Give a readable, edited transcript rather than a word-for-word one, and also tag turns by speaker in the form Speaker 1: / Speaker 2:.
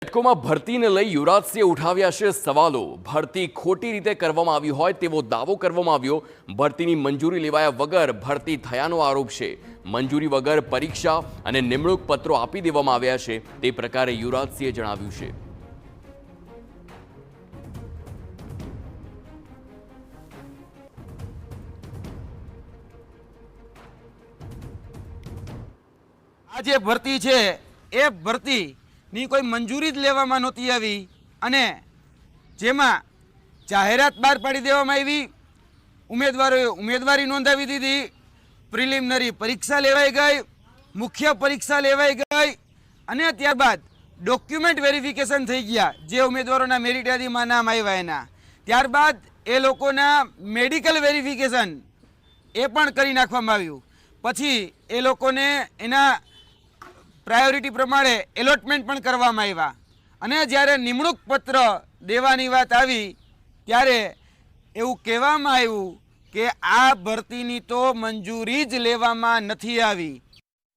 Speaker 1: મેટકોમાં ભરતીને લઈ યુવરાજસિંહે ઉઠાવ્યા છે સવાલો। ભરતી ખોટી રીતે કરવામાં આવી હોય તેવો દાવો કરવામાં આવ્યો। ભરતીની મંજૂરી લેવાયા વગર ભરતી થયાનો આરોપ છે। મંજૂરી વગર પરીક્ષા અને નિમણૂક પત્રો આપી દેવામાં આવ્યા છે, તે પ્રકારે યુવરાજસિંહે જણાવ્યું છે।
Speaker 2: આ જે ભરતી છે એ ભરતીની કોઈ મંજૂરી જ લેવામાં નહોતી આવી અને જેમાં જાહેરાત બહાર પાડી દેવામાં આવી। ઉમેદવારોએ ઉમેદવારી નોંધાવી દીધી, પ્રિલિમિનરી પરીક્ષા લેવાઈ ગઈ, મુખ્ય પરીક્ષા લેવાઈ ગઈ અને ત્યારબાદ ડોક્યુમેન્ટ વેરિફિકેશન થઈ ગયા। જે ઉમેદવારોના મેરિટ યાદીમાં નામ આવ્યા એના ત્યારબાદ એ લોકોના મેડિકલ વેરિફિકેશન એ પણ કરી નાખવામાં આવ્યું। પછી એ લોકોને એના પ્રાયોરિટી પ્રમાણે એલોટમેન્ટ પણ કરવામાં આવ્યા અને જ્યારે નિમણૂક પત્ર દેવાની વાત આવી ત્યારે એવું કહેવામાં આવ્યું કે આ ભરતીની તો મંજૂરી જ લેવામાં નથી આવી।